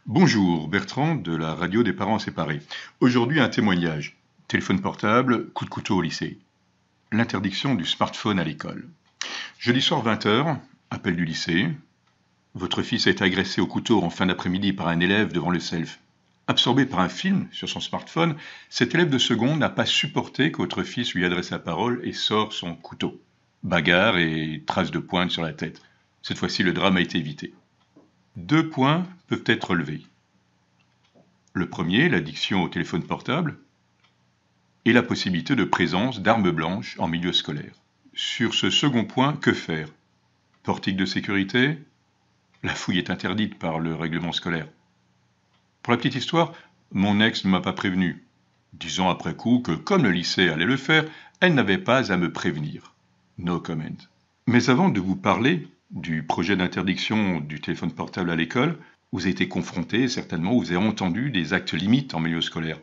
Bonjour, Bertrand de la radio des parents séparés. Aujourd'hui, un témoignage. Téléphone portable, coup de couteau au lycée. L'interdiction du smartphone à l'école. Jeudi soir 20h, appel du lycée. Votre fils a été agressé au couteau en fin d'après-midi par un élève devant le self. Absorbé par un film sur son smartphone, cet élève de seconde n'a pas supporté que votre fils lui adresse la parole et sort son couteau. Bagarre et traces de pointe sur la tête. Cette fois-ci, le drame a été évité. 2 points peuvent être relevés. Le premier, l'addiction au téléphone portable, et la possibilité de présence d'armes blanches en milieu scolaire. Sur ce second point, que faire? Portique de sécurité? La fouille est interdite par le règlement scolaire. Pour la petite histoire, mon ex ne m'a pas prévenu, disant après coup que comme le lycée allait le faire, elle n'avait pas à me prévenir. No comment. Mais avant de vous parler du projet d'interdiction du téléphone portable à l'école, vous avez été confronté, certainement, vous avez entendu des actes limites en milieu scolaire.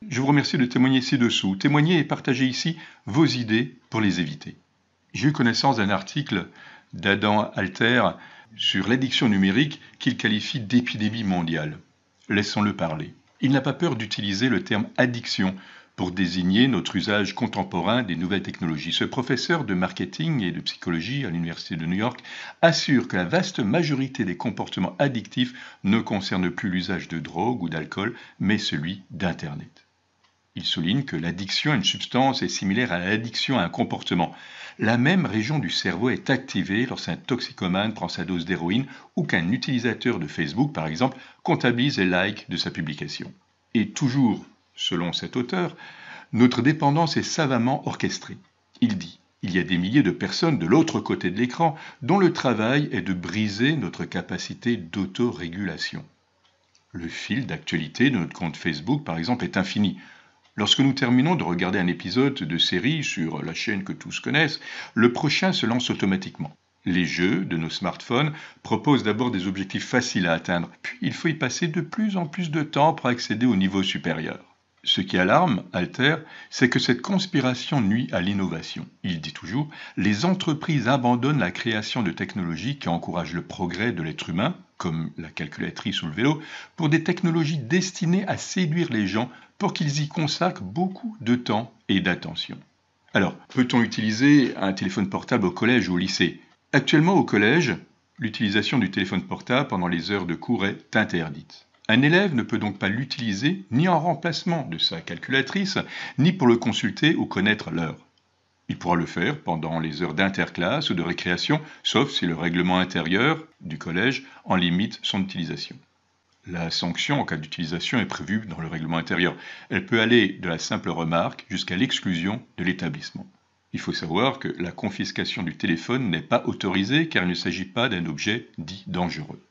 Je vous remercie de témoigner ci-dessous. Témoignez et partagez ici vos idées pour les éviter. J'ai eu connaissance d'un article d'Adam Alter sur l'addiction numérique qu'il qualifie d'épidémie mondiale. Laissons-le parler. Il n'a pas peur d'utiliser le terme addiction pour désigner notre usage contemporain des nouvelles technologies. Ce professeur de marketing et de psychologie à l'Université de New York assure que la vaste majorité des comportements addictifs ne concernent plus l'usage de drogue ou d'alcool, mais celui d'Internet. Il souligne que l'addiction à une substance est similaire à l'addiction à un comportement. La même région du cerveau est activée lorsqu'un toxicomane prend sa dose d'héroïne ou qu'un utilisateur de Facebook, par exemple, comptabilise les likes de sa publication. Et toujours, selon cet auteur, notre dépendance est savamment orchestrée. Il dit: il y a des milliers de personnes de l'autre côté de l'écran dont le travail est de briser notre capacité d'autorégulation. Le fil d'actualité de notre compte Facebook, par exemple, est infini. Lorsque nous terminons de regarder un épisode de série sur la chaîne que tous connaissent, le prochain se lance automatiquement. Les jeux de nos smartphones proposent d'abord des objectifs faciles à atteindre, puis il faut y passer de plus en plus de temps pour accéder au niveau supérieur. Ce qui alarme Alter, c'est que cette conspiration nuit à l'innovation. Il dit toujours: les entreprises abandonnent la création de technologies qui encouragent le progrès de l'être humain, comme la calculatrice ou le vélo, pour des technologies destinées à séduire les gens pour qu'ils y consacrent beaucoup de temps et d'attention. Alors, peut-on utiliser un téléphone portable au collège ou au lycée? Actuellement, au collège, l'utilisation du téléphone portable pendant les heures de cours est interdite. Un élève ne peut donc pas l'utiliser ni en remplacement de sa calculatrice, ni pour le consulter ou connaître l'heure. Il pourra le faire pendant les heures d'interclasse ou de récréation, sauf si le règlement intérieur du collège en limite son utilisation. La sanction en cas d'utilisation est prévue dans le règlement intérieur. Elle peut aller de la simple remarque jusqu'à l'exclusion de l'établissement. Il faut savoir que la confiscation du téléphone n'est pas autorisée car il ne s'agit pas d'un objet dit dangereux.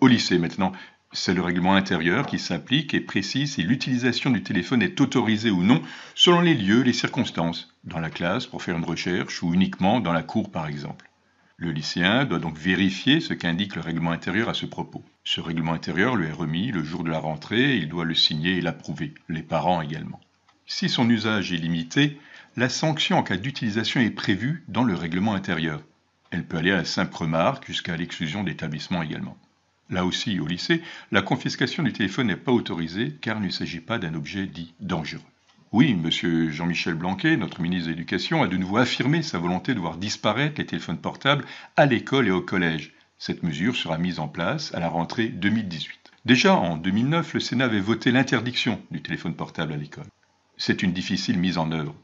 Au lycée maintenant, c'est le règlement intérieur qui s'applique et précise si l'utilisation du téléphone est autorisée ou non selon les lieux, les circonstances, dans la classe pour faire une recherche ou uniquement dans la cour par exemple. Le lycéen doit donc vérifier ce qu'indique le règlement intérieur à ce propos. Ce règlement intérieur lui est remis le jour de la rentrée et il doit le signer et l'approuver, les parents également. Si son usage est limité, la sanction en cas d'utilisation est prévue dans le règlement intérieur. Elle peut aller à la simple remarque jusqu'à l'exclusion d'établissement également. Là aussi, au lycée, la confiscation du téléphone n'est pas autorisée car il ne s'agit pas d'un objet dit dangereux. Oui, M. Jean-Michel Blanquer, notre ministre de l'Éducation, a de nouveau affirmé sa volonté de voir disparaître les téléphones portables à l'école et au collège. Cette mesure sera mise en place à la rentrée 2018. Déjà en 2009, le Sénat avait voté l'interdiction du téléphone portable à l'école. C'est une difficile mise en œuvre.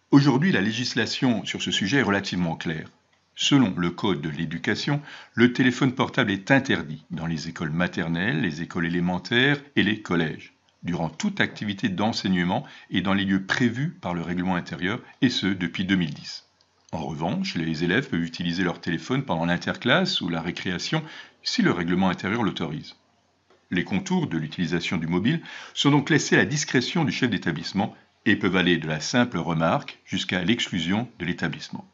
Aujourd'hui, la législation sur ce sujet est relativement claire. Selon le Code de l'éducation, le téléphone portable est interdit dans les écoles maternelles, les écoles élémentaires et les collèges, durant toute activité d'enseignement et dans les lieux prévus par le règlement intérieur, et ce depuis 2010. En revanche, les élèves peuvent utiliser leur téléphone pendant l'interclasse ou la récréation si le règlement intérieur l'autorise. Les contours de l'utilisation du mobile sont donc laissés à la discrétion du chef d'établissement et peuvent aller de la simple remarque jusqu'à l'exclusion de l'établissement.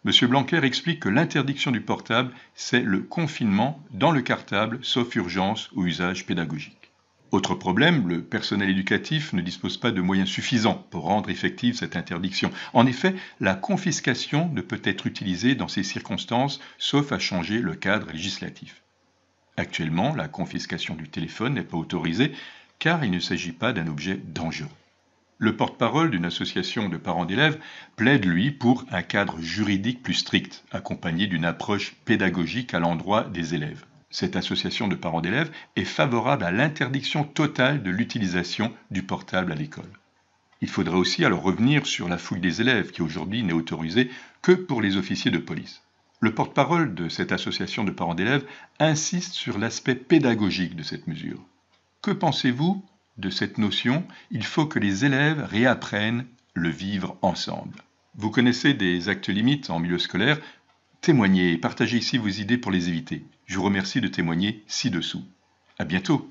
M. Blanquer explique que l'interdiction du portable, c'est le confinement dans le cartable, sauf urgence ou usage pédagogique. Autre problème, le personnel éducatif ne dispose pas de moyens suffisants pour rendre effective cette interdiction. En effet, la confiscation ne peut être utilisée dans ces circonstances, sauf à changer le cadre législatif. Actuellement, la confiscation du téléphone n'est pas autorisée car il ne s'agit pas d'un objet dangereux. Le porte-parole d'une association de parents d'élèves plaide, lui, pour un cadre juridique plus strict, accompagné d'une approche pédagogique à l'endroit des élèves. Cette association de parents d'élèves est favorable à l'interdiction totale de l'utilisation du portable à l'école. Il faudrait aussi alors revenir sur la fouille des élèves, qui aujourd'hui n'est autorisée que pour les officiers de police. Le porte-parole de cette association de parents d'élèves insiste sur l'aspect pédagogique de cette mesure. Que pensez-vous de cette notion? Il faut que les élèves réapprennent le vivre ensemble. Vous connaissez des actes limites en milieu scolaire? Témoignez et partagez ici vos idées pour les éviter. Je vous remercie de témoigner ci-dessous. À bientôt!